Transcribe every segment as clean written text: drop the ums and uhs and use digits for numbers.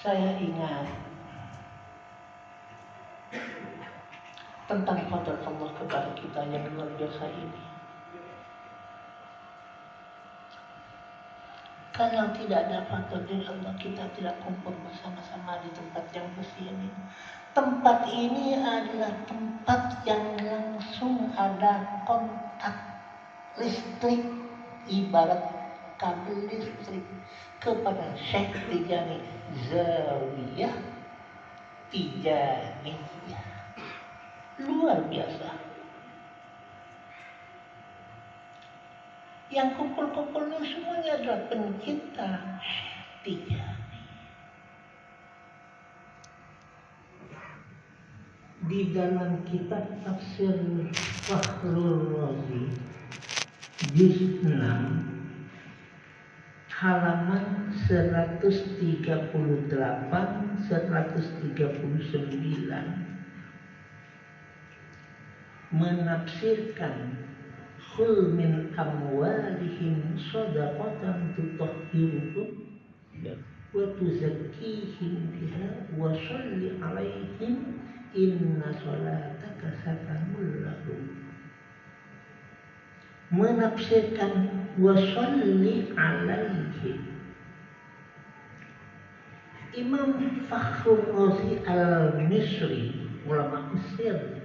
Saya ingat tentang qadar Allah kepada kita yang luar biasa ini. Kalau tidak ada qadar dari Allah, kita tidak kumpul bersama-sama di tempat yang bersih ini. Tempat ini adalah tempat yang langsung ada kontak listrik, ibarat kabel listrik kepada Syekh Tijani Zawiyah Tijaniyah. Luar biasa. Yang kumpul-kumpul ini semuanya adalah pencinta Tijani. Di dalam kitab Tafsir Fakhrul Razi juz 6 halaman 138 139 menafsirkan khul min amwalihim shadaqatan tutahhiruhum wa tuzakkihim biha wa sholli alaihim inna sholataka sakanul lahum. Menafsirkan wa sholli alaihim, Imam Fakhrul Razi al-Misri, ulama Mesir,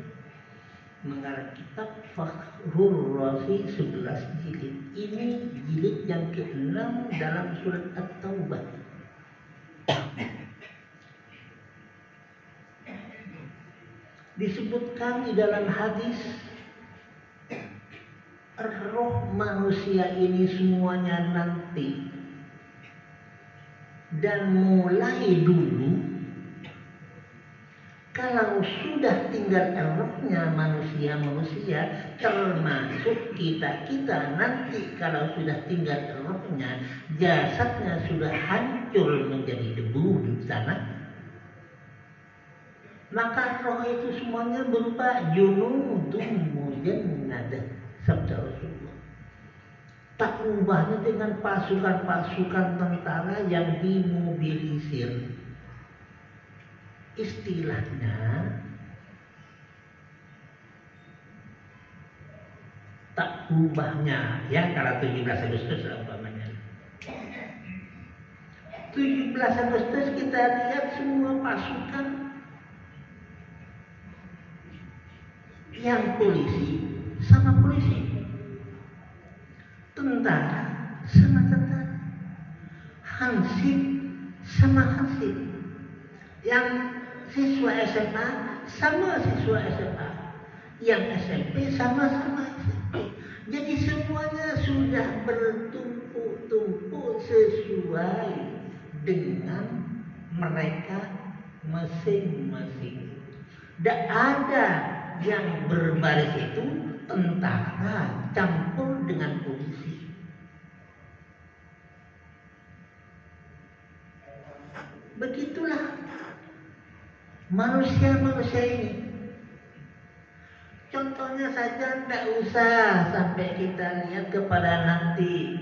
mengarang kitab Fakhrul Razi 11 jilid. Ini jilid yang ke-6 dalam surat At-Taubah. Disebutkan di dalam hadis, roh manusia ini semuanya nanti, dan mulai dulu kalau sudah tinggal rohnya manusia termasuk kita nanti kalau sudah tinggal rohnya, jasadnya sudah hancur menjadi debu di sana, maka roh itu semuanya berupa junudun mujannadah, sabda Rasulullah. Tak ubahnya dengan pasukan-pasukan tentara yang dimobilisir. Istilahnya tak ubahnya, ya, kalau 17 Agustus umpamanya. 17 Agustus kita lihat semua pasukan yang polisi sama polisi, tentara sama tentara, hansip sama hansip, yang siswa SMA sama siswa SMA, yang SMP sama-sama SMP. Jadi semuanya sudah bertumpuk-tumpuk sesuai dengan mereka masing-masing. Tidak ada yang berbaris itu tentara campur dengan polisi. Begitulah manusia-manusia ini. Contohnya saja, tidak usah sampai kita lihat kepada nanti.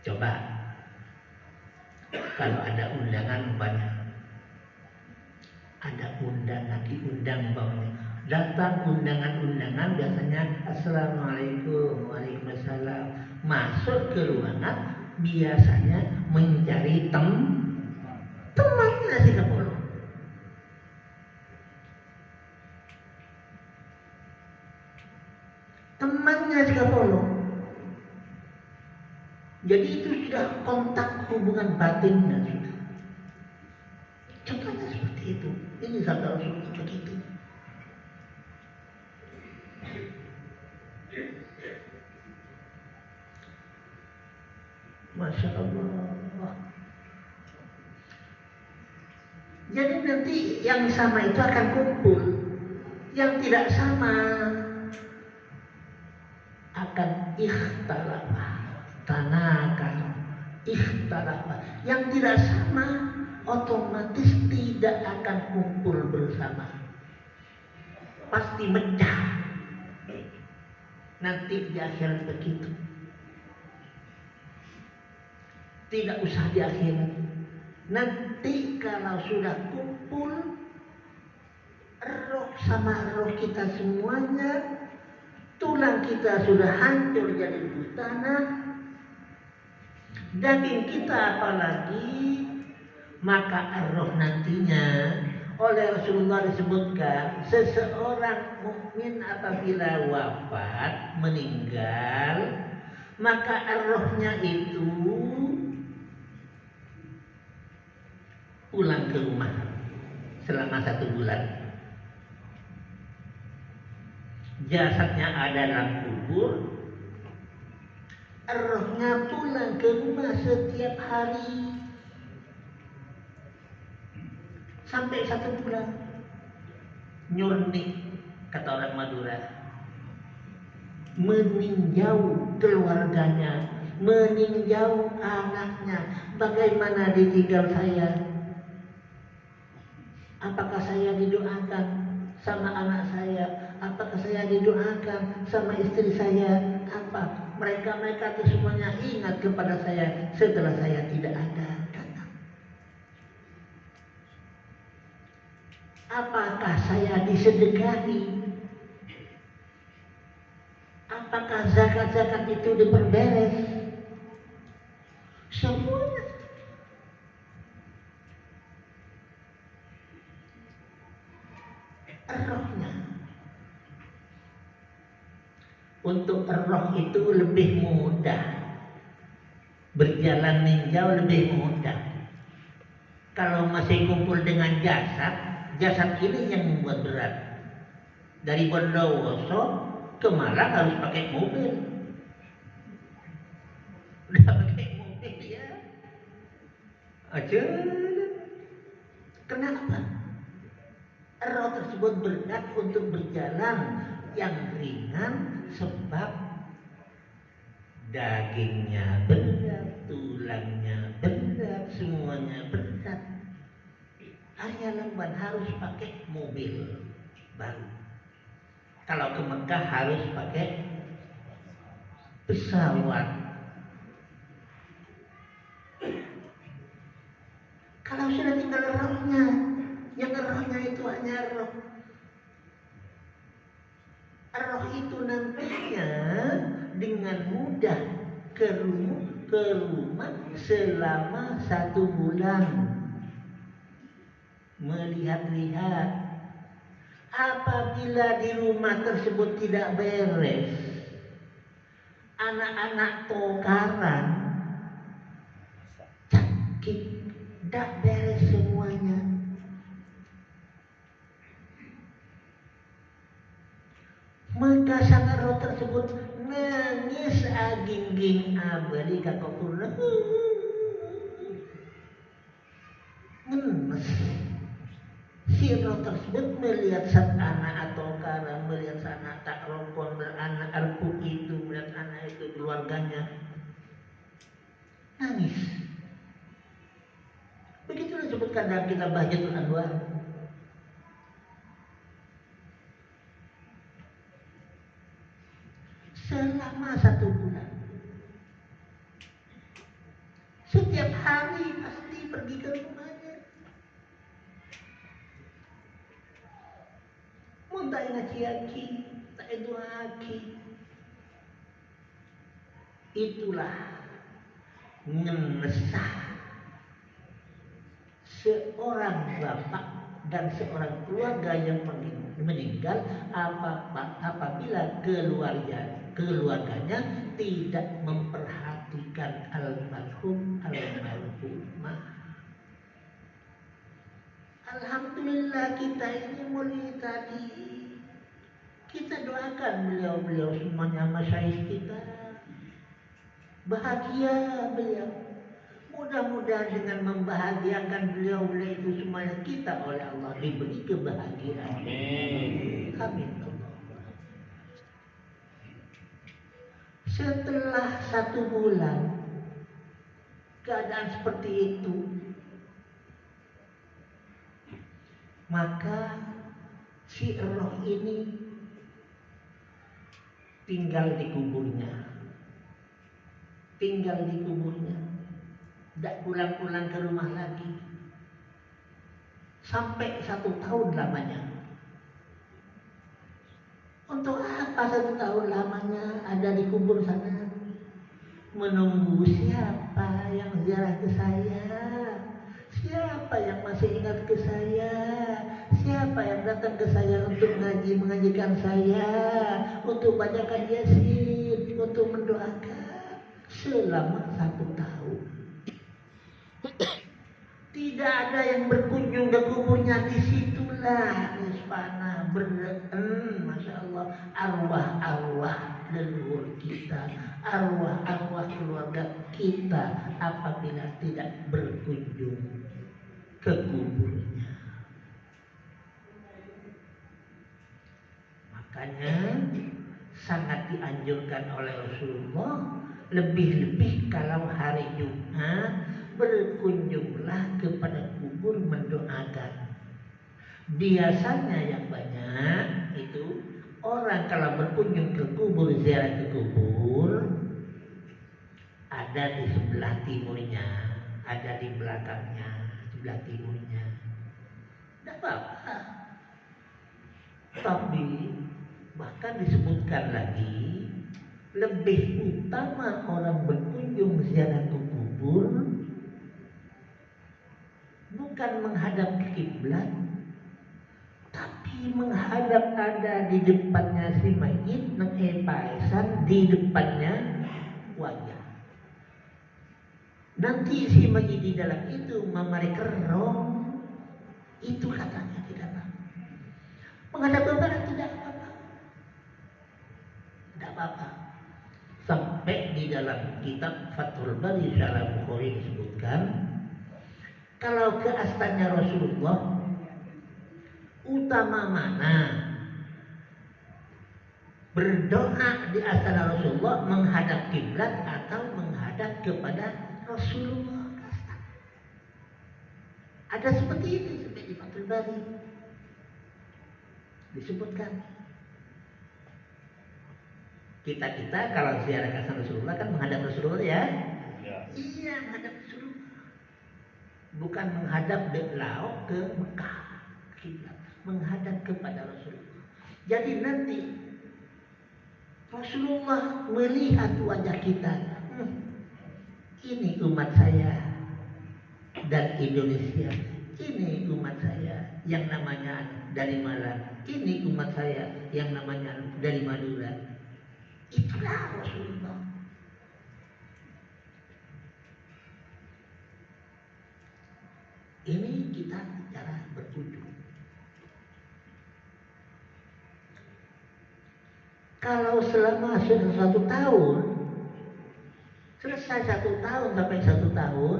Coba kalau ada undangan banyak, ada undangan diundang bawahnya, datang undangan-undangan, biasanya assalamualaikum, waalaikumsalam, masuk ke ruangan biasanya mencari temannya si Kapolri. Temannya si Kapolri. Jadi itu sudah kontak hubungan batinnya sudah. Contohnya seperti itu. Ini sabda Rasulullah begitu. Masya Allah. Jadi nanti yang sama itu akan kumpul, yang tidak sama akan ikhtalafa, tanakan, ikhtalafa. Yang tidak sama otomatis tidak akan kumpul bersama, pasti mecah. Nanti di akhirat begitu. Tidak usah di akhirat, Nanti kalau sudah kumpul roh sama roh kita semuanya, tulang kita sudah hancur jadi tanah, daging kita apalagi, maka roh nantinya oleh Rasulullah disebutkan seseorang mukmin apabila wafat meninggal, maka rohnya itu pulang ke rumah selama 1 bulan. Jasadnya ada dalam kubur, rohnya pulang ke rumah setiap hari sampai 1 bulan. Nyurni kata orang Madura, meninjau keluarganya, meninjau anaknya, bagaimana ditinggal saya, apakah saya didoakan sama anak saya, apakah saya didoakan sama istri saya, apa mereka itu semuanya ingat kepada saya setelah saya tidak ada. Apakah saya disedekahi? Apakah zakat-zakat itu diperberes? Semuanya. Rohnya. Untuk roh itu lebih mudah. Berjalan ninjau lebih mudah. Kalau masih kumpul dengan jasad ini yang membuat berat. Dari Bondowoso ke Malang harus pakai mobil. Udah pakai mobil ya. Aja. Kenapa? Roh tersebut berat untuk berjalan yang ringan sebab dagingnya berat, tulangnya berat, semuanya berat. Arya Lamban harus pakai mobil baru. Kalau ke Mekah harus pakai pesawat. Kalau sudah tinggal rohnya, yang rohnya itu hanya roh. Roh itu nantinya dengan mudah ke rumah selama 1 bulan. Melihat-lihat. Apabila di rumah tersebut tidak beres, anak-anak tokaran sakit, tidak beres semuanya. Maka sang roh tersebut nangis aging-ging abadi kakakuna. Ngenes. Si roh tersebut melihat sang anak atau karang, melihat sang anak tak rokon, anak arpuk itu, melihat anak itu keluarganya, nangis. Begitu disebutkan dalam kitab Bahjatul Anwar. Selama 1 bulan, setiap hari pasti pergi ke rumahnya. Muntai ngaciaki, tak eduaki. Itulah ngenesah seorang bapak dan seorang keluarga yang meninggal apabila keluarganya tidak memperhatikan almarhum almarhumah. Alhamdulillah kita ini mulai tadi kita doakan beliau semuanya masyayikh kita bahagia beliau. Mudah-mudahan dengan membahagiakan beliau itu semuanya kita oleh Allah diberi kebahagiaan. Amin. Amin. Setelah 1 bulan keadaan seperti itu, maka si roh ini tinggal di kuburnya. Tidak pulang-pulang ke rumah lagi. Sampai 1 tahun lamanya. Untuk apa 1 tahun lamanya ada di kubur sana? Menunggu siapa yang ziarah ke saya? Siapa yang masih ingat ke saya? Siapa yang datang ke saya untuk mengajikan saya? Untuk bacakan Yasin, untuk mendoakan selama 1 tahun. Tidak ada yang berkunjung ke kuburnya. Disitulah nisfana Masya Allah, arwah-arwah leluhur kita, arwah-arwah keluarga kita apabila tidak berkunjung ke kuburnya. Makanya sangat dianjurkan oleh Rasulullah, lebih-lebih kalau hari Jumat berkunjunglah kepada kubur mendoakan. Biasanya yang banyak itu orang kalau berkunjung ke kubur, ziarah ke kubur, ada di sebelah timurnya, ada di belakangnya, sebelah timurnya. Tidak apa-apa. Tapi bahkan disebutkan lagi, lebih utama orang berkunjung ziarah ke kubur bukan menghadap ke kiblat, tapi menghadap ada di depannya si mayit, mengepaesan di depannya wajah. Nanti si mayit di dalam itu memari kerong, itu katanya tidak apa. Menghadap ke barat tidak apa-apa. Tidak apa-apa. Sampai di dalam kitab Fathul Bari Syarah Bukhari disebutkan, kalau ke astana Rasulullah, utama mana? Berdoa di astana Rasulullah menghadap kiblat atau menghadap kepada Rasulullah? Ada seperti itu sampai di Fathul Bari disebutkan. Kita kalau ziarah ke astana Rasulullah kan menghadap Rasulullah ya? Iya, menghadap Rasulullah. Bukan menghadap laut ke Mekah, menghadap kepada Rasulullah. Jadi nanti Rasulullah melihat wajah kita. Ini umat saya dan Indonesia. Ini umat saya yang namanya dari Malang. Ini umat saya yang namanya dari Madura. Itulah Rasulullah. Ini kita bicara berkunjung. Kalau selama 1 tahun, selesai 1 tahun sampai 1 tahun,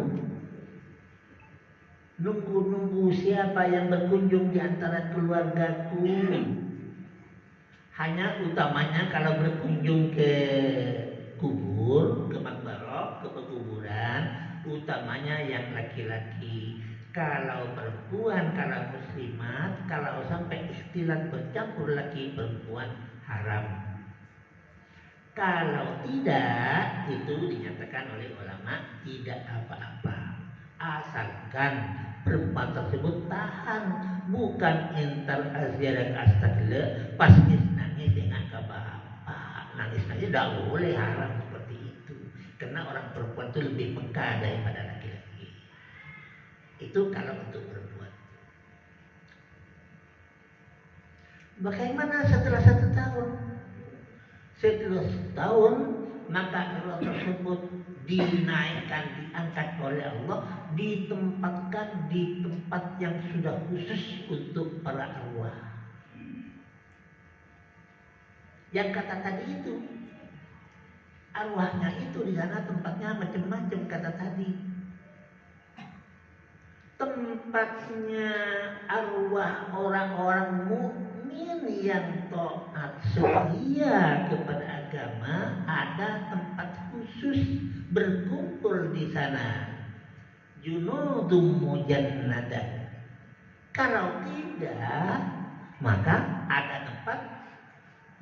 nunggu siapa yang berkunjung di antara keluargaku. Hanya utamanya kalau berkunjung ke kubur, ke makbarah, ke pekuburan, utamanya yang laki-laki. Kalau perempuan, kalau muslimat, kalau sampai istilah bercampur laki perempuan, haram. Kalau tidak, itu dinyatakan oleh ulama tidak apa-apa. Asalkan perempuan tersebut tahan, bukan entar aziarah astagfirullah pas nangis dengan bapak. Nangis aja tidak boleh, haram seperti itu. Karena orang perempuan itu lebih peka daripada laki-laki. Itu kalau untuk perempuan. Bagaimana setelah 1 tahun? Setelah 1 tahun, maka roh tersebut dinaikkan, diangkat oleh Allah, ditempatkan di tempat yang sudah khusus untuk para arwah. Yang kata tadi itu, arwahnya itu di sana tempatnya macam-macam kata tadi. Tempatnya arwah orang-orang mukmin yang taat setia kepada agama, ada tempat khusus berkumpul di sana. Junudum mujannadah. Kalau tidak, maka ada tempat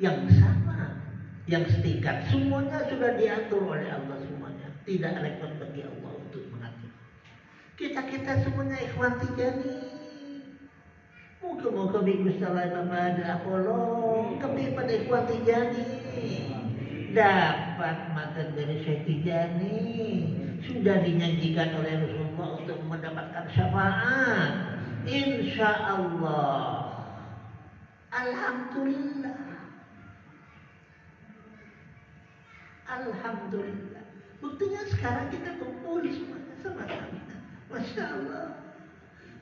yang sama, yang setingkat. Semuanya sudah diatur oleh Allah semuanya. Tidak repot bagi Allah untuk mengatur. kita semuanya ikhwan Tijani. Moga-moga minggu salah Bapak ada Apollo, kami pada ikhwan Tijani dapat makan dari Syekh Tijani, sudah dinyanyikan oleh Rasulullah untuk mendapatkan syafaat. Insya Allah. Alhamdulillah. Alhamdulillah. Buktinya sekarang kita kumpul semuanya sama-sama. Masya Allah.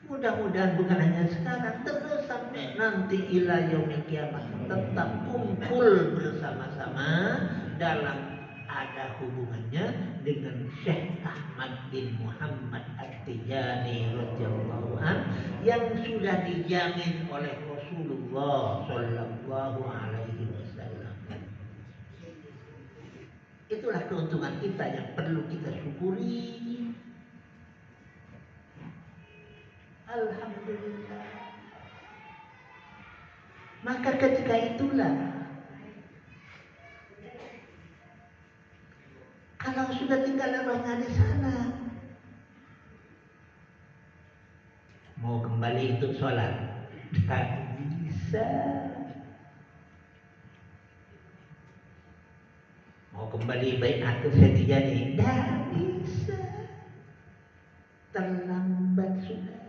Mudah-mudahan bukan hanya sekarang, terus sampai nanti ila yaumil kiamat tetap kumpul bersama-sama dalam ada hubungannya dengan Syekh Ahmad bin Muhammad At-Tijani radhiyallahu an yang sudah dijamin oleh Rasulullah sallallahu alaihi wasallam. Itulah keuntungan kita yang perlu kita syukuri. Alhamdulillah. Maka ketika itulah, kalau sudah tinggal rohnya di sana, mau kembali untuk sholat, tak bisa. Mau kembali baik aku Syekh Tijani, tak bisa. Terlambat sudah.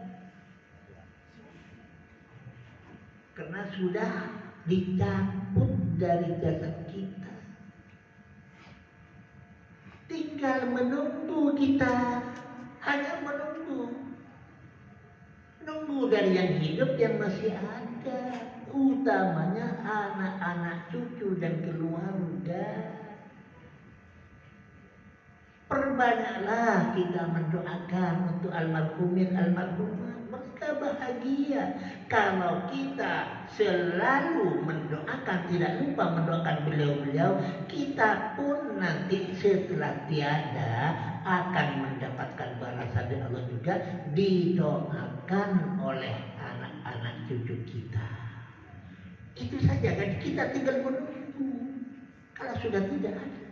Karena sudah dicabut dari jasad kita. Tinggal menunggu kita, hanya menunggu. Nunggu dari yang hidup yang masih ada, utamanya anak-anak cucu dan keluarga. Perbanyaklah kita mendoakan untuk almarhumin almarhumah. Mereka bahagia kalau kita selalu mendoakan, tidak lupa mendoakan beliau-beliau. Kita pun nanti setelah tiada akan mendapatkan balasan dari Allah juga, didoakan oleh anak-anak cucu kita. Itu saja kan, kita tinggal menunggu. Kalau sudah tidak ada,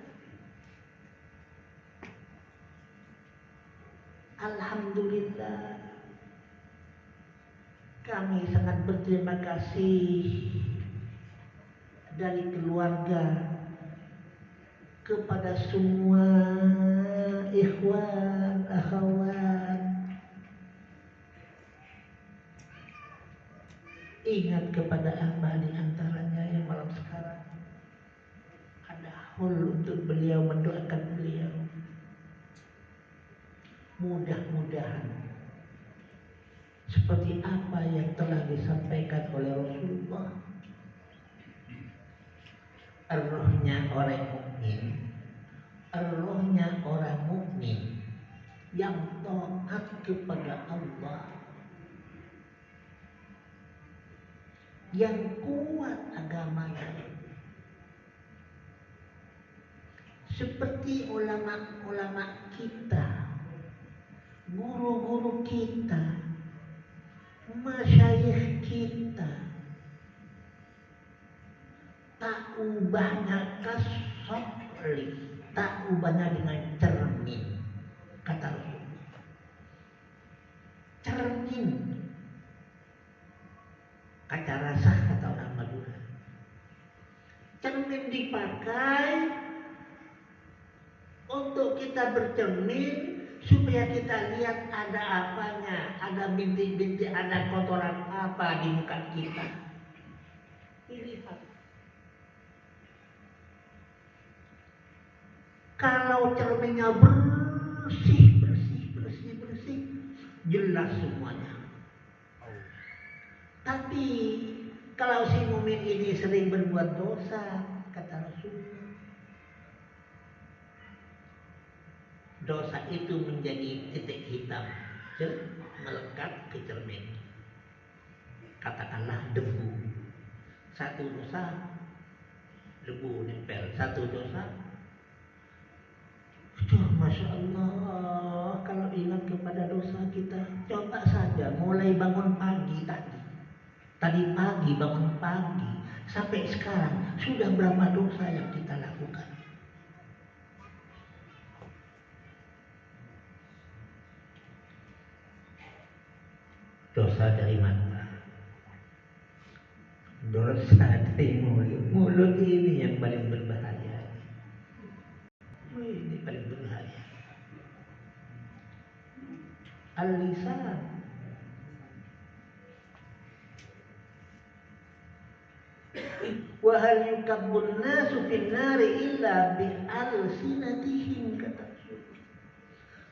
alhamdulillah. Kami sangat berterima kasih dari keluarga kepada semua ikhwan, akhwat. Ingat kepada hamba di antaranya yang malam sekarang ada haul untuk beliau, mendoakan beliau. Mudah-mudahan seperti apa yang telah disampaikan oleh Rasulullah, rohnya orang mukmin, rohnya orang mukmin yang taat kepada Allah, yang kuat agamanya, seperti ulama-ulama kita, guru-guru kita, masyayikh kita, tak ubahnya kasabli, tak ubahnya dengan cermin, kata Rasulullah. Cermin, kaca rasah kata orang Madura. Cermin dipakai untuk kita bercermin, supaya kita lihat ada apanya, ada bintik-bintik, ada kotoran apa di muka kita. Lihat. Kalau cerminnya bersih, jelas semuanya. Tapi kalau si mukmin ini sering berbuat dosa, kata Rasulullah, dosa itu menjadi titik hitam melekat ke cermin. Katakanlah debu, satu dosa debu nempel, satu dosa. Masya Allah, kalau ingat kepada dosa kita, coba saja mulai bangun pagi tadi pagi bangun pagi sampai sekarang sudah berapa dosa yang kita lakukan. Dosa dari mata, dosa dari mulut. Mulut ini yang paling berbahaya. Ini paling berbahaya. Al-lisan. Wa hal yukabbun nasu fin nari illa bi alsinatihim, kata Rasulullah.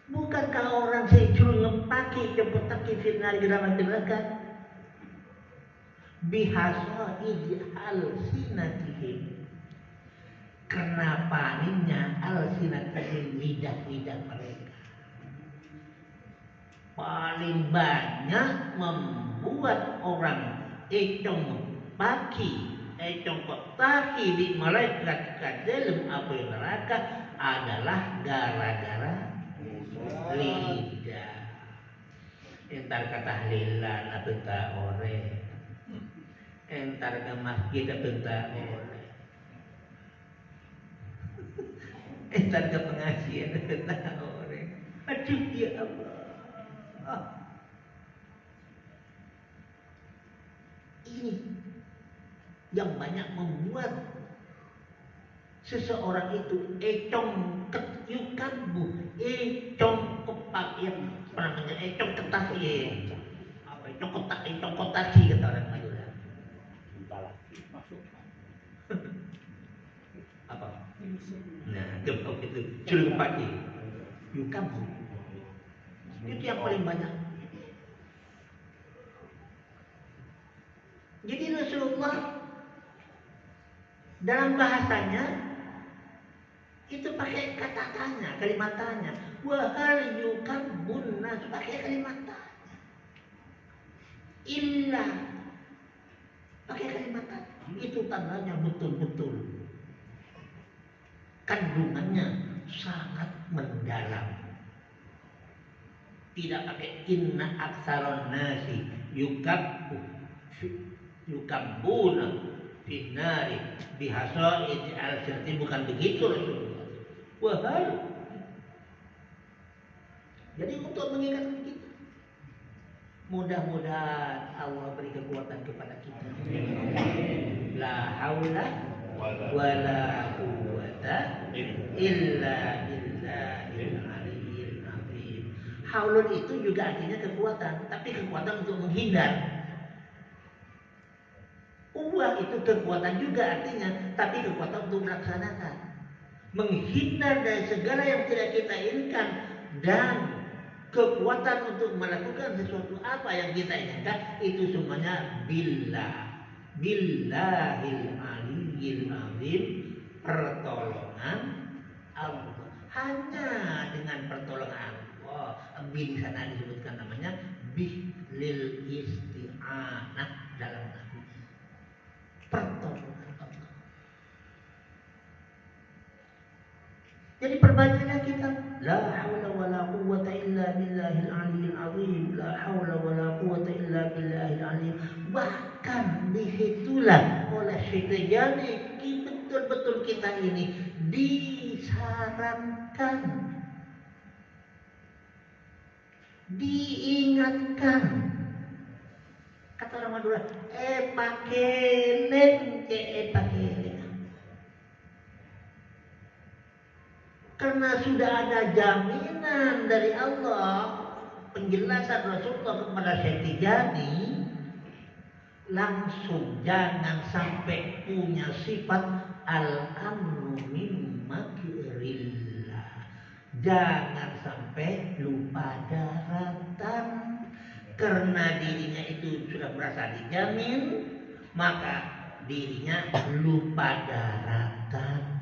Bukankah orang sejul ngepaki kepetaki fin nari ke dalam neraka bihasaidi alsinatihim, karena paninya alsinatihim, lidah-lidah mereka paling banyak membuat orang econg petaki di malaikat ke dalam api neraka adalah gara-gara lidah. Entar kata halilan atau tak ore, entar ke masjid atau tak ore, entar ke pengajian atau tak ore. Aduh ya Allah. Ini yang banyak membuat seseorang itu econg ketyukanbu, econg kepakian, apa namanya, econg ketaki, apa econg kotaki kata orang Madura. Apa? Nah, gemuk itu curug pagi, yukanbu. Itu yang paling banyak. Jadi Rasulullah dalam bahasanya itu pakai kata tanya, kalimat tanya. Wa hal yukabbun nas, pakai kalimat tanya. Illa, pakai kalimat tanya. Itu tandanya betul-betul kandungannya sangat mendalam. Tidak pakai inna aksaron nasi yukabbuna finari bihasaid al-sirti, bukan begitu Rasulullah. Wahal. Jadi untuk mengingatkan kita, mudah-mudahan Allah beri kekuatan kepada kita. La haula wala quwwata illa billahil aliyyil azim. Haulun itu juga artinya kekuatan, tapi kekuatan untuk menghindar. Uang itu kekuatan juga artinya, tapi kekuatan untuk melaksanakan. Menghindar dari segala yang tidak kita inginkan dan kekuatan untuk melakukan sesuatu apa yang kita inginkan, itu semuanya billahil aliyyil azim, pertolongan Allah. Hanya dengan pertolongan Allah. Di sana disebutkan namanya bihlil isti'anah dalam pertolongan Allah. Jadi perbanyaklah kita la haula wala quwwata illa billahil aliyyil azim, la haula wala quwwata illa billahil aliyyil. Bahkan disitulah oleh Syekh Rijani betul-betul kita ini disarankan, diingatkan. Kata orang Madura, pakelen. Karena sudah ada jaminan dari Allah, penjelasan Rasulullah kepada Syekh Tijani, langsung jangan sampai punya sifat al-amru min makrillah. Jangan sampai lupa daratan. Karena dirinya itu sudah merasa dijamin, maka dirinya lupa daratan.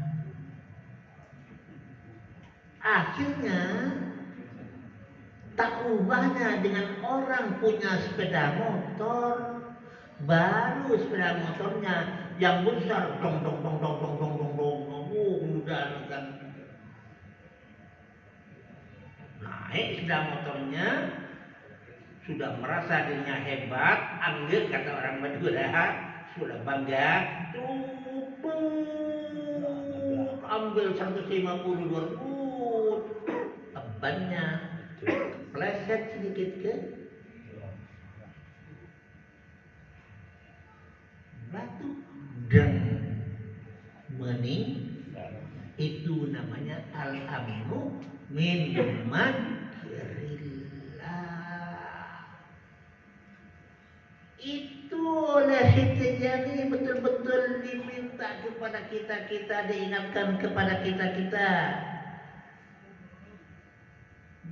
Akhirnya tak ubahnya dengan orang punya sepeda motor, baru sepeda motornya yang besar dong udah kan naik sepeda motornya, sudah merasa dirinya hebat, ambil kata orang Madura, sudah bangga, ambil 150 bebannya, pleset sedikit ke batu dan mening itu namanya al-amnu min makrillah. Itu oleh Siti Jani betul-betul diminta kepada kita, diingatkan kepada kita.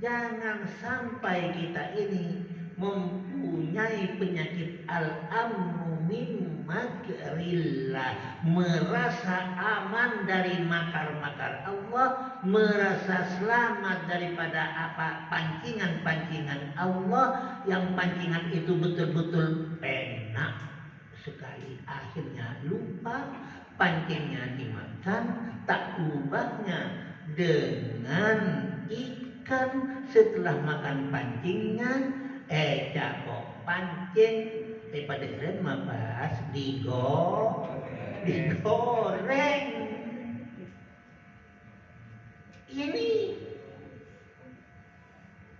Jangan sampai kita ini mempunyai penyakit al-amnu min makrillah, merasa aman dari makar-makar Allah, merasa selamat daripada apa pancingan-pancingan Allah, yang pancingan itu betul-betul enak sekali, akhirnya lupa, pancingnya dimakan, tak ubahnya dengan ikan. Setelah makan pancingnya, capok pancing daripada membahas digoreng. Ini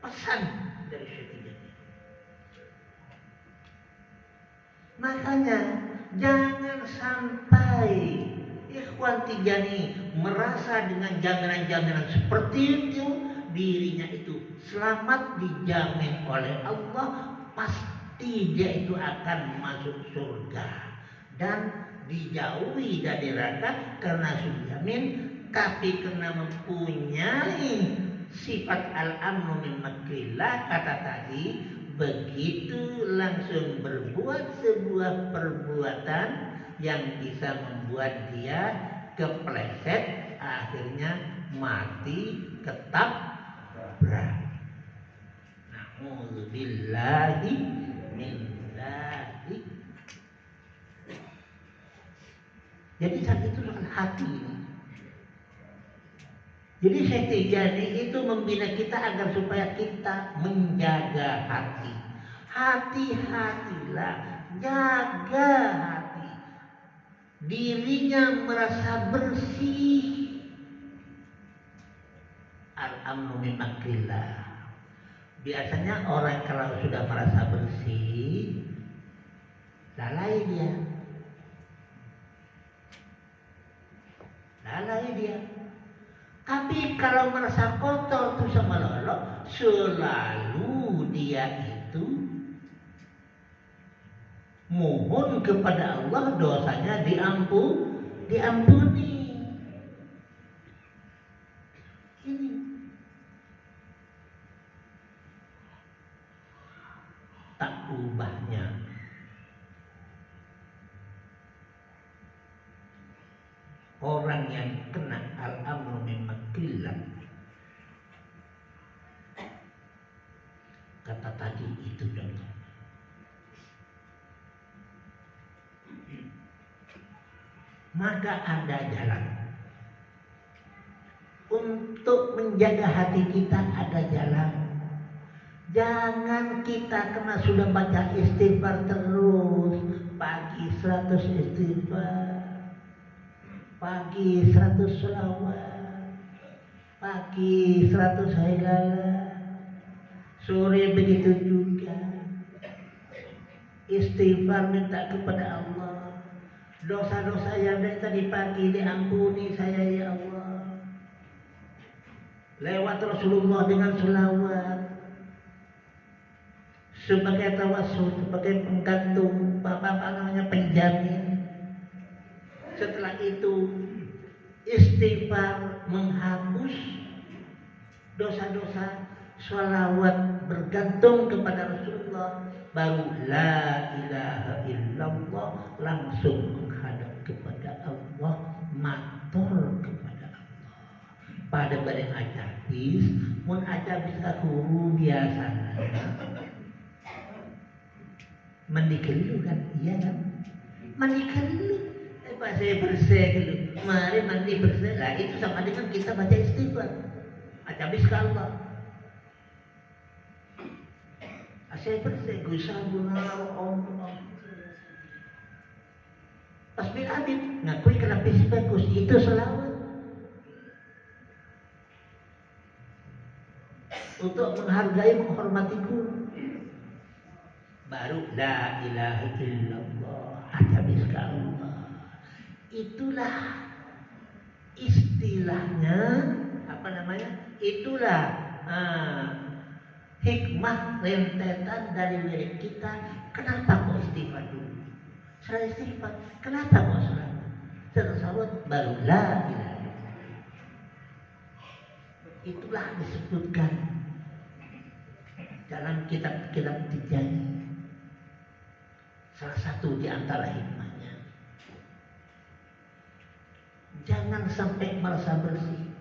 pesan dari Syekh Jani. Makanya jangan sampai ikhwan Tijani merasa dengan jaminan-jaminan seperti itu dirinya itu selamat, dijamin oleh Allah, pasti dia itu akan masuk surga dan dijauhi dari neraka karena sudah dijamin. Tapi karena mempunyai sifat al-amnu min makrillah, kata tadi, begitu langsung berbuat sebuah perbuatan yang bisa membuat dia kepleset, akhirnya mati ketabrak. Na'udzubillahi min dzalik. Jadi saat itu soal hati ini. Jadi Syekh Tijani itu membina kita agar supaya kita menjaga hati. Hati-hatilah, jaga hati. Dirinya merasa bersih. Al-amnu min makrillah. Biasanya orang kalau sudah merasa bersih, lalai dia. Tapi kalau merasa kotor tuh sama lolo, selalu dia itu mohon kepada Allah dosanya diampuni. Ini tak ubahnya orang yang kena al-amru min makrillah. Kata tadi itu contoh. Maka ada jalan untuk menjaga hati kita, ada jalan. Jangan kita kena sudah baca istighfar terus, pagi 100 istighfar, pagi 100 sholawat, pagi 100 haigalah, sore begitu juga. Istighfar minta kepada Allah, dosa-dosa yang dari tadi pagi diampuni saya ya Allah. Lewat Rasulullah dengan sholawat sebagai tawassul, sebagai penggantung, apa namanya, penjamin. Setelah itu istighfar menghapus dosa-dosa, sholawat bergantung kepada Rasulullah, baru la ilaha illallah, langsung menghadap kepada Allah, matur kepada Allah. Pada bareng ajabis, mun ajabis aku biasa mandi kelu kan, iya kan? Mandi kelu, Pak saya bersih dulu. Mari mandi bersih. Lah itu sama dengan kita baca istighfar. Ajabis ke Allah. Saya bersih, gusabuna Allah. Pas bil abid, ngakui kenapa bagus, itu selawat. Untuk menghargai, menghormati guru. Baru la ilaha illallah, ada miska Allah. Itulah istilahnya, apa namanya? Itulah hikmah rentetan dari wirid kita. Kenapa kok istighfar dulu? Setelah istighfar, kenapa kok salat? Setelah salat baru la ilaha illallah. Itulah disebutkan dalam kitab-kitab Tijani. Salah satu di antara hikmahnya, jangan sampai merasa bersih.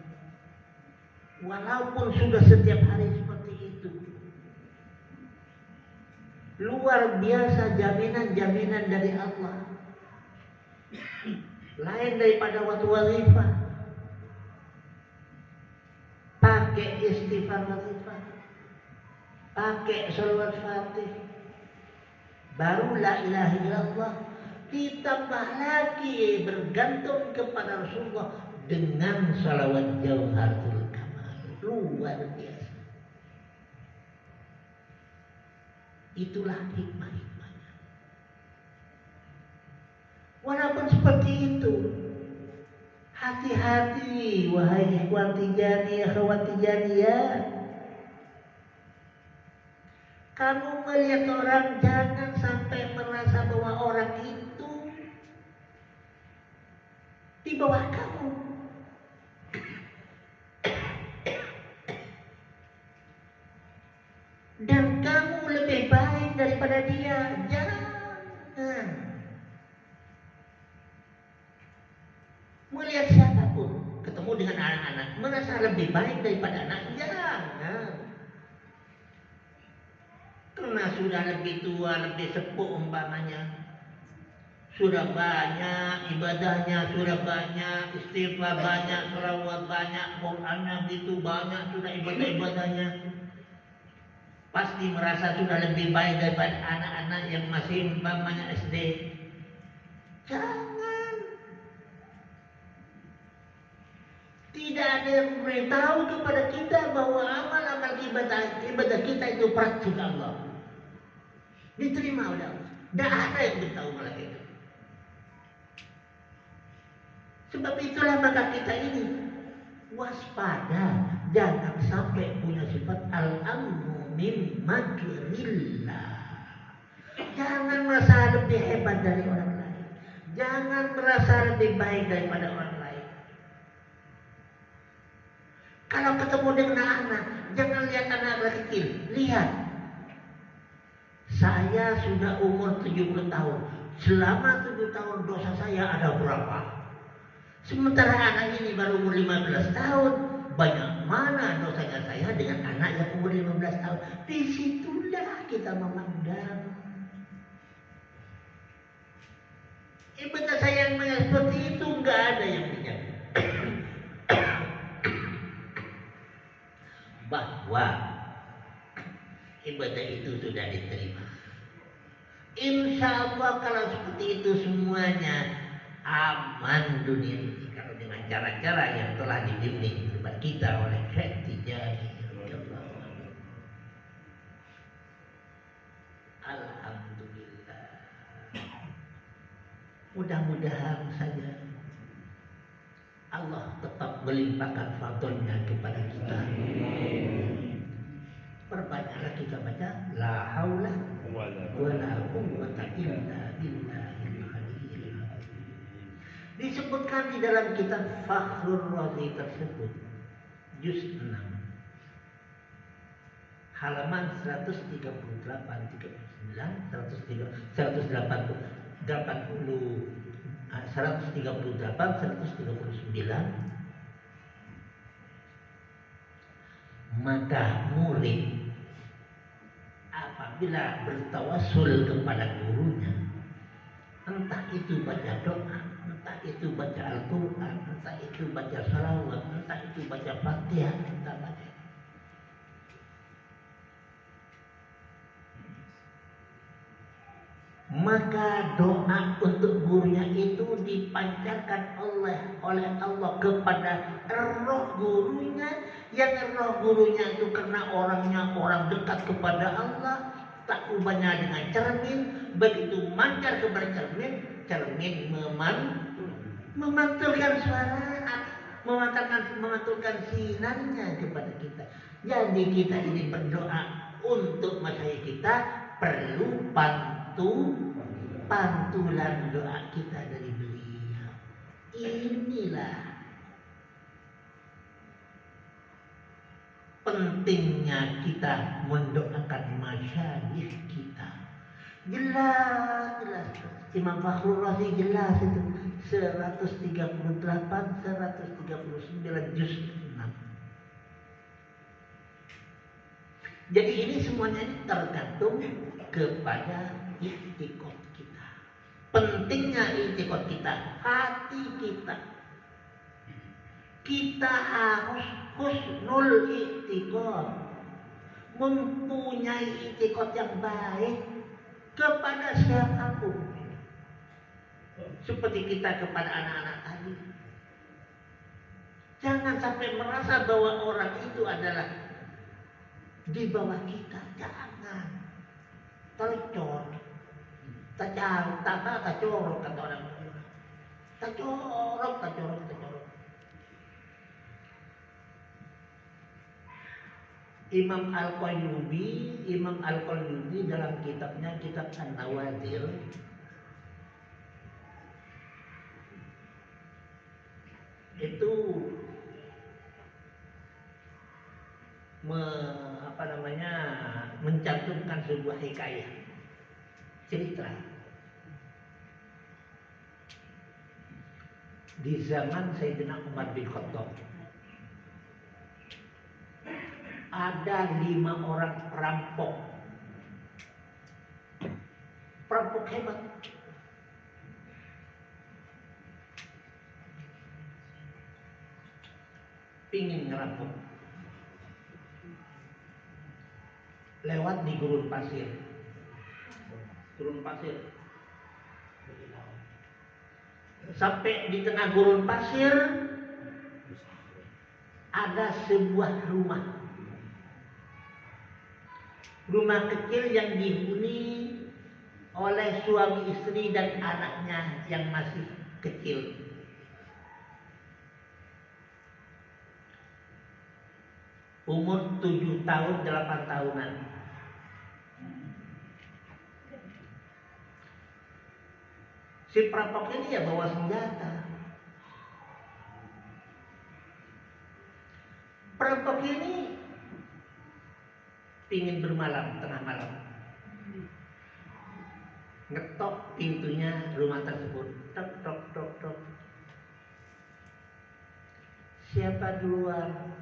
Walaupun sudah setiap hari seperti itu. Luar biasa jaminan-jaminan dari Allah. Lain daripada waktu wazifah. Pakai istighfar wazifah. Pakai sholawat Fatih. Baru la ilaha illallah. Ditambah lagi bergantung kepada Rasulullah dengan sholawat Jauharatul Kamal. Luar biasa. Itulah hikmah-hikmahnya. Walaupun seperti itu, hati-hati wahai ikhwan Tijani, akhwat Tijaniyah. Kamu melihat orang, jangan sampai merasa bahwa orang itu di bawah kamu. Dan kamu lebih baik daripada dia. Jangan. Melihat siapapun, ketemu dengan anak-anak, merasa lebih baik daripada anak. Jangan. Karena sudah lebih tua, lebih sepuh umpamanya. Sudah banyak ibadahnya, sudah banyak istighfar, banyak sholawat, banyak Qur'annya gitu, banyak sudah ibadah-ibadahnya. Pasti merasa sudah lebih baik daripada anak-anak yang masih umpamanya SD. Jangan. Tidak ada yang memberitahu kepada kita bahwa amal-amal ibadah kita itu praktik Allah. Diterima oleh Allah. Tidak ada yang beritahu malah itu. Sebab itulah maka kita ini waspada, jangan sampai punya sifat al-amnu min makrillah. Jangan merasa lebih hebat dari orang lain. Jangan merasa lebih baik daripada orang lain. Kalau ketemu dengan anak, jangan lihat anak kecil. Lihat, saya sudah umur 70 tahun. Selama 7 tahun dosa saya ada berapa? Sementara anak ini baru umur 15 tahun. Banyak mana dosanya saya dengan anak yang umur 15 tahun. Disitulah kita memandang. Ibadah saya yang seperti itu nggak ada yang dijaga. Bahwa ibadah itu sudah diterima. Insya Allah kalau seperti itu semuanya aman dunia ini. Kalau dengan cara-cara yang telah dibimbing kepada kita oleh Syekh Tijani. Alhamdulillah. Mudah-mudahan saja Allah tetap melimpahkan fadlnya kepada kita. Perbanyaklah kita baca la haula wala quwwata illa billahil aliyyil azim. Disebutkan di dalam kitab Fakhrur Razi tersebut, juz 6, halaman 138, 39, 138, 139, maka murid apabila bertawassul kepada gurunya, entah itu baca doa, entah itu baca Al-Quran, entah itu baca salawat, entah itu baca Fatihah, entah baca, maka doa untuk gurunya itu dipancarkan oleh Allah kepada roh gurunya, yang roh gurunya itu karena orangnya orang dekat kepada Allah, tak ubahnya dengan cermin, begitu mancar kepada cermin, cermin memantulkan suara, memantulkan sinarnya kepada kita. Jadi kita ini berdoa untuk masyarakat kita perlu pantulan doa kita dari beliau. Inilah pentingnya kita mendoakan masyayikh kita. Jelas. Imam Fakhrul Razi jelas itu 138, 139 juz 6. Jadi ini semuanya ini tergantung kepada i'tiqad kita. Pentingnya i'tiqad kita, hati kita. Kita harus husnul i'tiqad, mempunyai i'tiqad yang baik kepada siapapun. Seperti kita kepada anak-anak tadi. Jangan sampai merasa bahwa orang itu adalah di bawah kita. Jangan. Telecor. Tacorok kata orang. Tacorok. Imam Al-Qayyubi dalam kitabnya, kitab An-Nawadir, itu mencantumkan sebuah hikayah, cerita di zaman Sayyidina Umar bin Khattab. Ada 5 orang perampok hebat. Pingin ngerampok. Lewat di gurun pasir. Sampai di tengah gurun pasir ada sebuah rumah kecil yang dihuni oleh suami istri dan anaknya yang masih kecil. Umur 7 tahun, 8 tahunan. Si perampok ini ya bawa senjata. Perampok ini ingin bermalam, tengah malam. Ngetok pintunya rumah tersebut. Tok. Siapa duluan?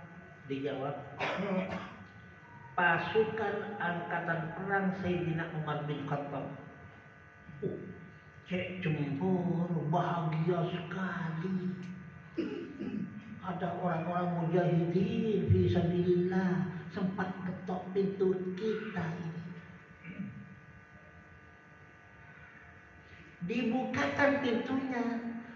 Dijawab, pasukan angkatan perang Sayyidina Umar bin Khattab. Cek jempol, bahagia sekali. Ada orang-orang mujahidin fisabilillah sempat ketok pintu kita ini. Dibukakan pintunya.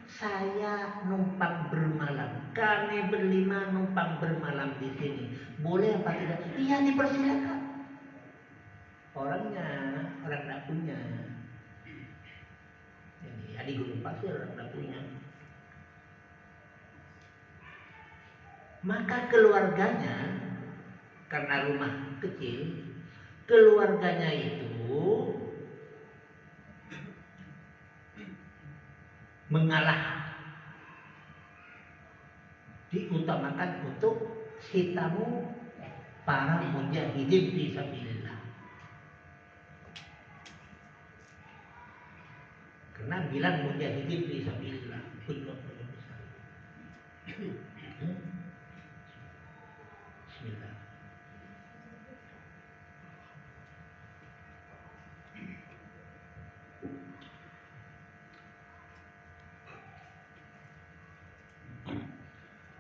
Saya numpang bermalam. Kami berlima numpang bermalam di sini. Boleh apa tidak? Iya, dipersilakan. Orang tidak punya. Ini di gurun pasir orang tidak punya. Maka keluarganya, karena rumah kecil, keluarganya itu mengalah, diutamakan untuk si tamu para mujahidin fisabilillah. Karena bilang mujahidin fisabilillah benar besar. Bismillah.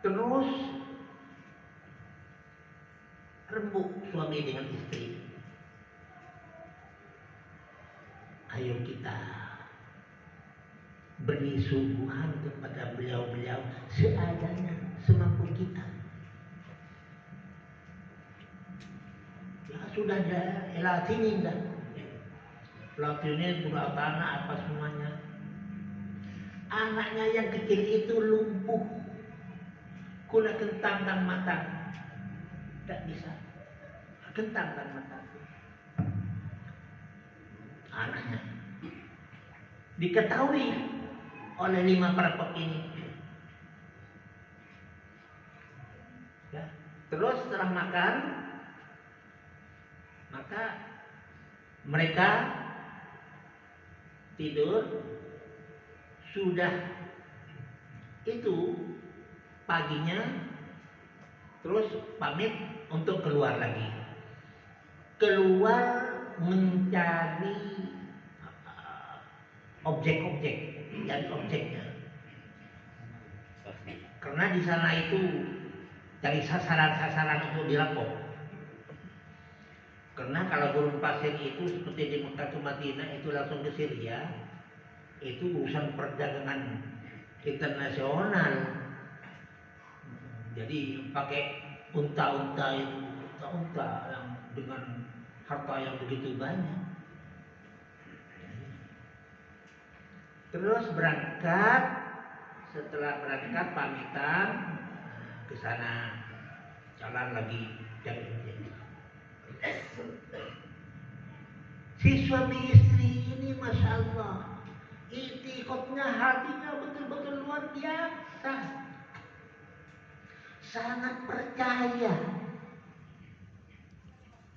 Terus rembuk suami dengan istri. Ayo kita beri suguhan kepada beliau-beliau seadanya, semampu kita. Ya sudah dah, sini dah. Lakinya budak tanah apa semuanya. Anaknya yang kecil itu lumpuh, kula kentang dan mata, tidak bisa, kentang dan mata. Anaknya diketahui oleh 5 perampok ini. Ya. Terus setelah makan, maka mereka tidur. Sudah itu paginya terus pamit untuk keluar lagi. Keluar mencari objek-objek, cari objeknya. Karena di sana itu cari sasaran-sasaran untuk dirampok. Karena kalau gurun pasir itu seperti di Mekah ke Madinah itu langsung ke Syria, itu urusan perdagangan internasional. Jadi pakai unta-unta yang dengan harta yang begitu banyak. Terus berangkat, setelah berangkat pamitan ke sana, jalan lagi dari si suami istri ini masya Allah, itikotnya hatinya betul-betul luar biasa, sangat percaya.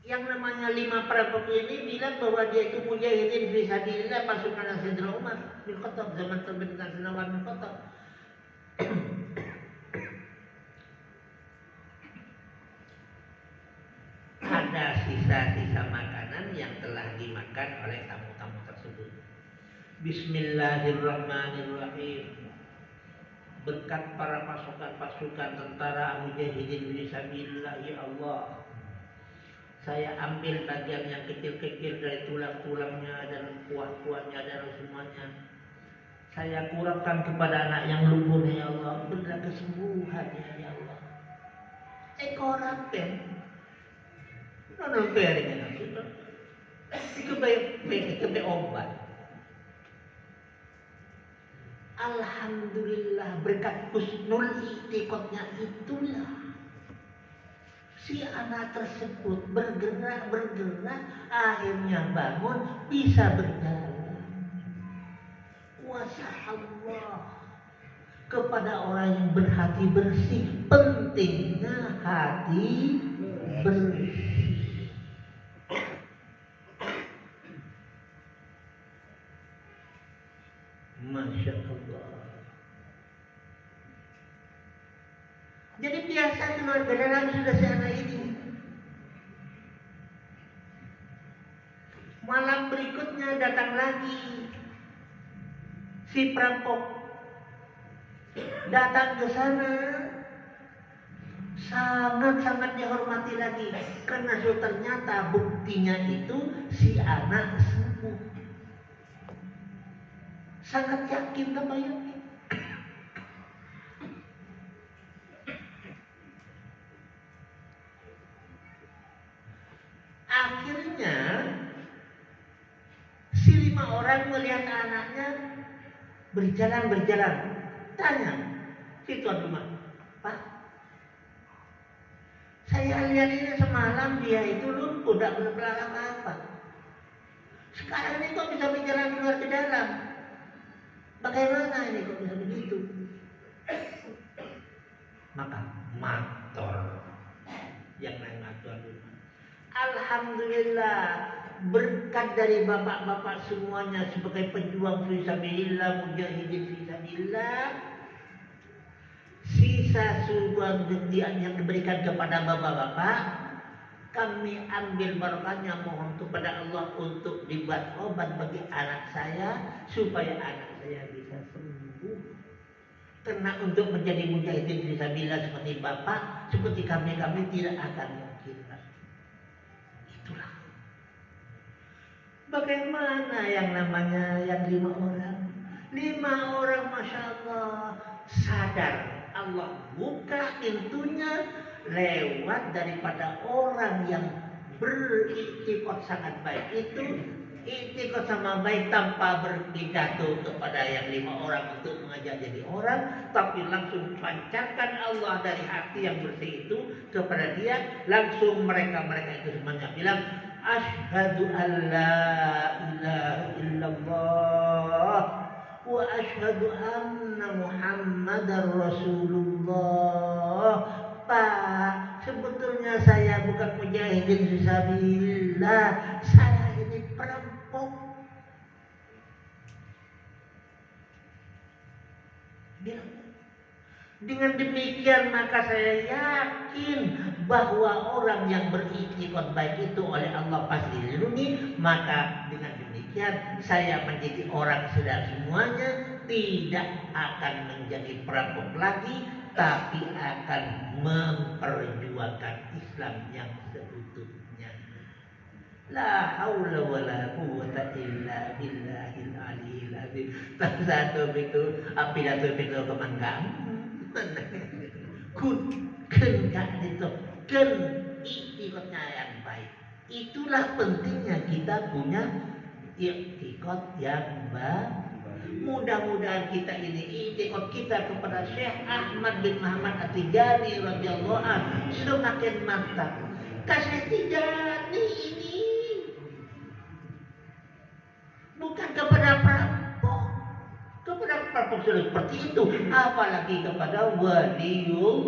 Yang namanya 5 perampok ini bilang bahwa dia itu mujahidin fisabilillah, pasukan Sayyidina Umar bin Khattab, zaman terbentuknya Sayyidina Umar bin Khattab. Ada sisa-sisa makanan yang telah dimakan oleh tamu-tamu tersebut. Bismillahirrahmanirrahim. Berkat para pasukan-pasukan tentara mujahidin fisabilillah, ya Allah, saya ambil bagian yang kecil-kecil dari tulang-tulangnya dan kuah-kuahnya dan semuanya. Saya kurangkan kepada anak yang lumpuh, ya Allah, berilah kesembuhan, ya Allah. Ekoran pen, nonon peringnya nanti, kebaik obat. Alhamdulillah berkat husnul itikotnya itulah si anak tersebut bergerak, akhirnya bangun, bisa berjalan. Kuasa Allah kepada orang yang berhati bersih. Pentingnya hati bersih. Masya Allah. Jadi biasa keluarga dalam sudah si anak ini. Malam berikutnya datang lagi si perampok, datang ke sana, sangat-sangat dihormati lagi karena ternyata buktinya itu si anak sembuh. Sangat yakin kebayangnya. Akhirnya si 5 orang melihat anaknya berjalan. Tanya si tuan rumah, Pak, saya lihat ini semalam dia itu lumpuh, tidak bergerak apa-apa. Sekarang ini kok bisa berjalan keluar ke dalam? Bagaimana ini kok bisa begitu? Maka matur yang lain tuan rumah. Alhamdulillah berkat dari bapak-bapak semuanya sebagai pejuang fisabilillah, mujahidin fisabilillah, sisa sumbang yang diberikan kepada bapak-bapak kami ambil barokahnya, mohon kepada Allah untuk dibuat obat bagi anak saya supaya anak saya bisa sembuh. Karena untuk menjadi mujahidin fisabilillah seperti bapak, seperti kami tidak akan mungkin. Itulah. Bagaimana yang namanya yang 5 orang? 5 orang Masya Allah sadar Allah buka pintunya lewat daripada orang yang beriktikad sangat baik itu Iktikad sama baik tanpa berpidato kepada yang 5 orang untuk mengajak jadi orang, tapi langsung pancarkan Allah dari hati yang bersih itu kepada dia. Langsung mereka itu semuanya bilang, asyhadu an la ilaha illallah wa asyhadu anna muhammadar rasulullah. Pak, sebetulnya saya bukan mujahidin fisabilillah, saya ini perampok. Dengan demikian maka saya yakin bahwa orang yang beriktikad baik itu oleh Allah pasti dilindungi. Maka dengan demikian saya menjadi orang sedang semuanya, tidak akan menjadi perampok lagi, tapi akan memperjuangkan Islam yang seutuhnya. La haula wala quwwata illa billahil aliyil azim. Satu itu pidato kemanggang. Kun itu ken iktikadnya yang baik. Itulah pentingnya kita punya iktikad yang baik. Mudah-mudahan kita ini iktikad kita kepada Syekh Ahmad bin Muhammad At-Tijani radhiyallahu anhu semakin mantap. Syekh Tijani ini bukan kepada perampok. Kepada perampok seperti itu, apalagi kepada waliullah.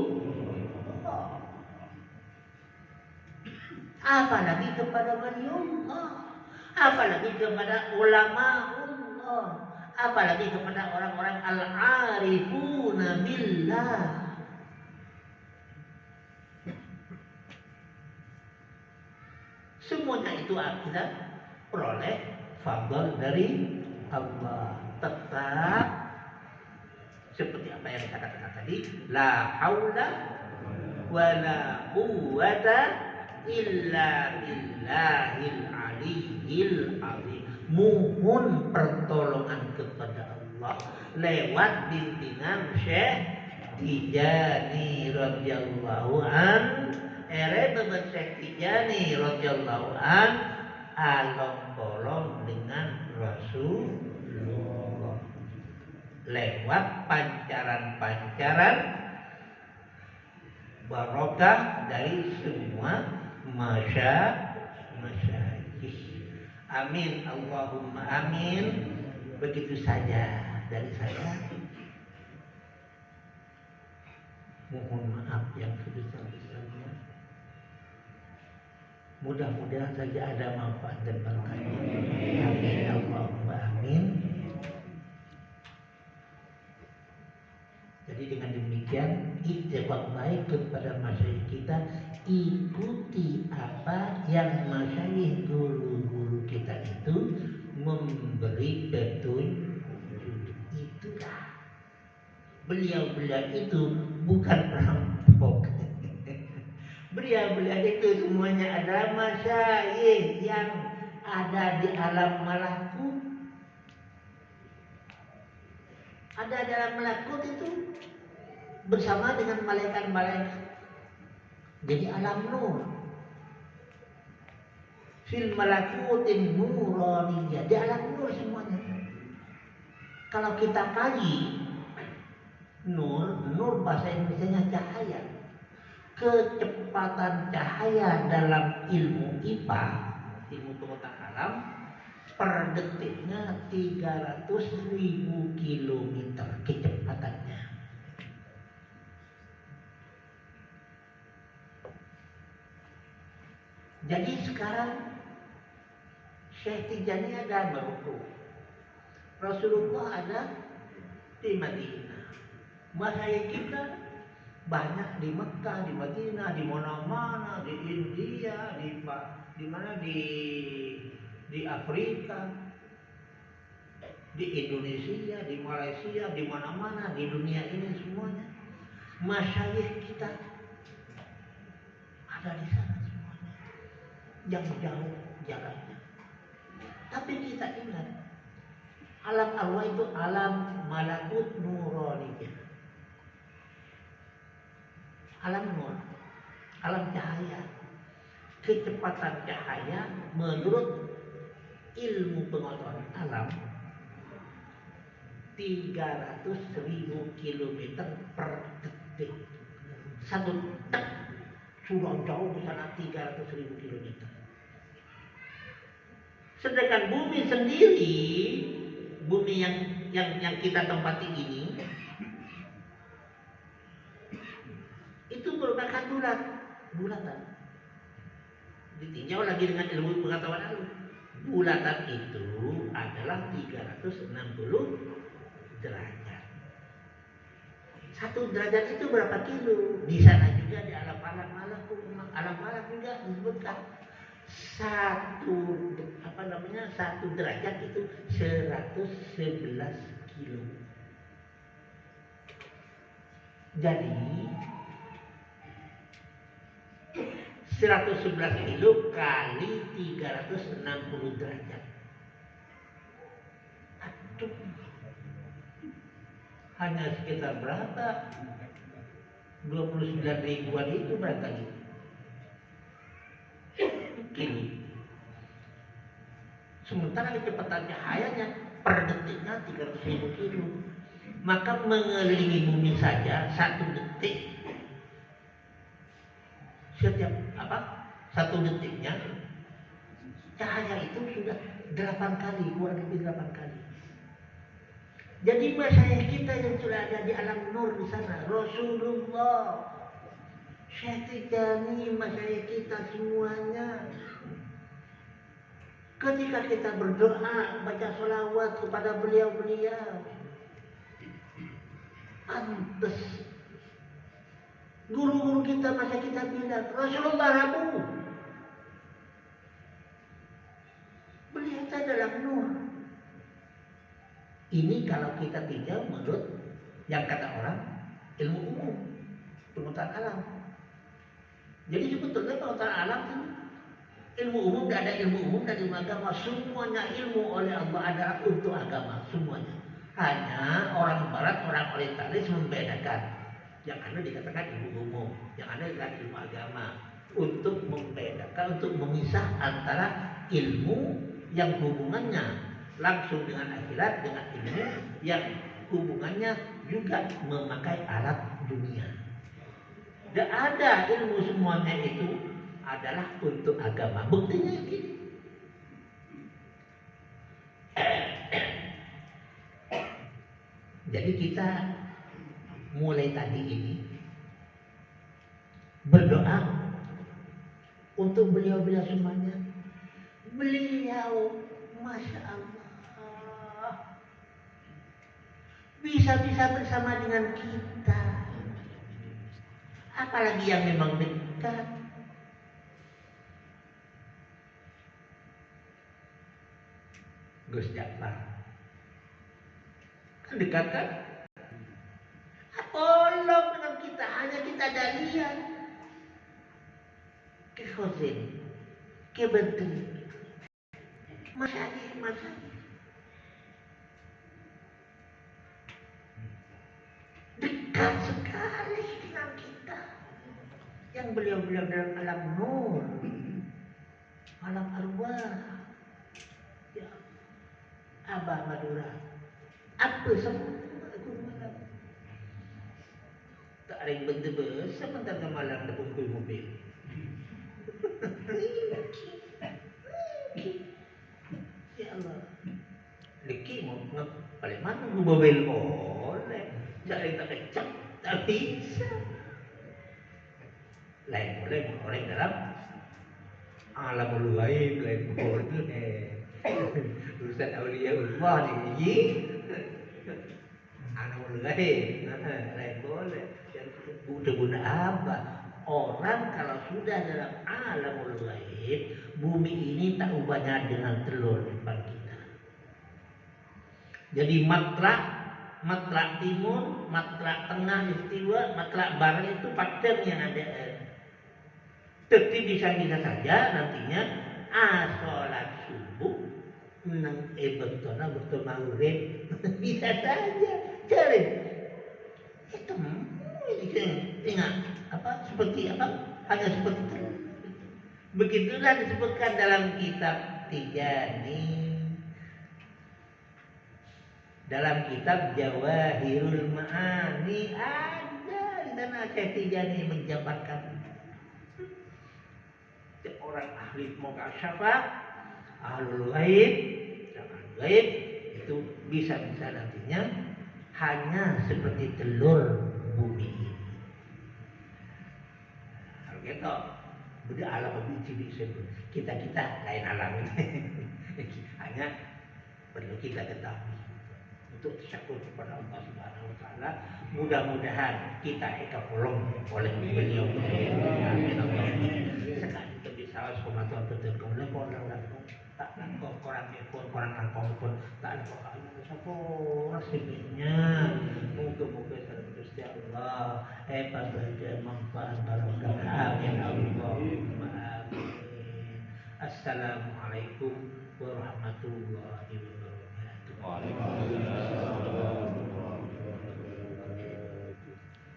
Apalagi kepada waliullah. Apalagi kepada ulama Allah. Apalagi kepada orang-orang al-arifuna billah. Semuanya itu kita peroleh fadl dari Allah. Tetap seperti apa yang saya katakan tadi, la haula wala quwwata illa billahil aliyyil azim. Mohon pertolongan kepada Allah lewat bimbingan Syekh Tijani radhiyallahu an. Beban Syekh Tijani radhiyallahu an along-bolong dengan Rasulullah lewat pancaran-pancaran barokah dari semua masyayikh. Amin Allahumma amin. Begitu saja dari saya. Mohon maaf yang sebesar-besarnya. Mudah-mudahan saja ada manfaat dan berkahnya. Amin Allahumma amin. Jadi dengan demikian iktikad baik kepada masyayikh kita, ikuti apa yang masyayikh guru-guru kita itu memberi petunjuk. Itulah beliau-beliau itu bukan perampok. Beliau-beliau itu semuanya adalah masyayikh yang ada di alam malakut. Ada dalam malakut itu bersama dengan malaikat-malaikat. Jadi alam nur. Fil malakutin nuraniyah. Di alam nur semuanya. Kalau kita kaji nur bahasa Indonesianya cahaya. Kecepatan cahaya dalam ilmu IPA, ilmu pengetahuan alam, per detiknya 300.000 kilometer kecepatannya. Jadi sekarang Syekh Tijani ada Maroko, Rasulullah ada di Madinah, masyayikh kita banyak di Mekah, di Madinah, di mana-mana, di India, di mana di Afrika, di Indonesia, di Malaysia, di mana-mana di dunia ini semuanya. Masyayikh kita ada di sana semuanya. Yang jauh jaraknya. Tapi kita ingat, alam arwah itu alam malakut nuraniyah. Alam nur, alam cahaya. Kecepatan cahaya menurut ilmu pengotoran alam 300.000 kilometer per detik. Satu detik sudah jauh ke sana 300.000 kilometer. Sedangkan bumi sendiri, bumi yang kita tempati ini, itu merupakan bulatan. Ditinjau lagi dengan ilmu pengetahuan alam. Bulatan itu adalah 360 derajat. Satu derajat itu berapa kilo? Di sana juga di alam malam juga disebutkan satu derajat itu 111 kilo. Jadi 111 kilo kali 360 derajat. Aduh. Hanya sekitar berapa? 29 ribuan itu berapa kilo. Sementara kecepatan cahayanya per detiknya 300.000 kilo. Maka mengelilingi bumi saja satu detik, satu detiknya cahaya itu sudah 8 kali, kurang lebih 8 kali. Jadi masyayikh kita yang sudah ada di alam nur di sana, Rasulullah, Syekh Tijani, masyayikh kita semuanya. Ketika kita berdoa, baca sholawat kepada beliau-beliau, pantas guru-guru kita masa kita bilang Rasulullah Rabu, beliau itu adalah nur. Ini kalau kita tinjau menurut yang kata orang ilmu umum, pengetahuan alam. Jadi sebetulnya pengetahuan alam itu ilmu umum, tidak ada ilmu umum dan ilmu agama. Semuanya ilmu oleh Allah adalah untuk agama, semuanya. Hanya orang barat, orang orientalis membedakan. Yang ada dikatakan ilmu umum, yang ada dikatakan ilmu agama. Untuk membedakan, untuk memisah antara ilmu yang hubungannya langsung dengan akhirat, dengan ilmu yang hubungannya juga memakai alat dunia. Tidak ada ilmu semuanya itu adalah untuk agama. Buktinya gini. Jadi kita mulai tadi ini berdoa untuk beliau-beliau semuanya. Beliau, Masya Allah, bisa-bisa bersama dengan kita. Apalagi yang memang dekat. Gus Jafar kan dekat kan? Tolong dengan kita, hanya kita ada lihat ke Khozin, ke Bedri, masyarakat dekat sekali dengan kita. Yang beliau-beliau dalam alam nur, alam arwah, ya Abah Madura, apa semua tak ada yang benda sementara malam ada bungkul mobil. Ya Allah, leki mau paling mana mobil boleh, cari tak kecap tak bisa. Lain boleh orang dalam alamul ghaib, lain boleh. Urusan aulia Allah ni alamul ghaib, lain boleh. Udah guna apa? Orang kalau sudah dalam alamul ghaib, bumi ini tak ubahnya dengan telur di depan kita. Jadi matlak timur, matlak tengah istiwa, matlak barat itu pattern yang ada. Tetapi bisa-bisa saja nantinya sholat subuh nang betona betul maghrib bisa saja cari itu ingat seperti apa hanya seperti itu. Begitulah disebutkan dalam kitab Tijani dalam kitab Jawahirul Ma'ani ada di sana Syekh Tijani menjabarkan orang ahli mukasyafah, ahlul ghaib, gaib itu bisa-bisa nantinya hanya seperti telur bumi. Kalau gitu, beda alam biji sebut kita lain alam hanya perlu kita ketahui untuk syukur kepada Allah Subhanahu Wa Taala. Mudah-mudahan kita ekapolong oleh beliau. Amin. Sekali itu bisa semua betul kalau orang tak nak orang kampung pun tak ada siapa nasibnya. Moga-moga salam Gusti Allah pada manfaat barokah. Amin Allahumma amin. Assalamualaikum warahmatullahi wabarakatuh. Waalaikumsalam.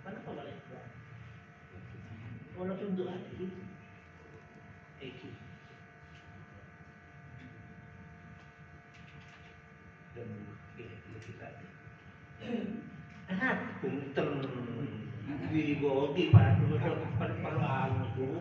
Mana kau balik? Orang tunduk hati. Dan kita punten di bodi pada anu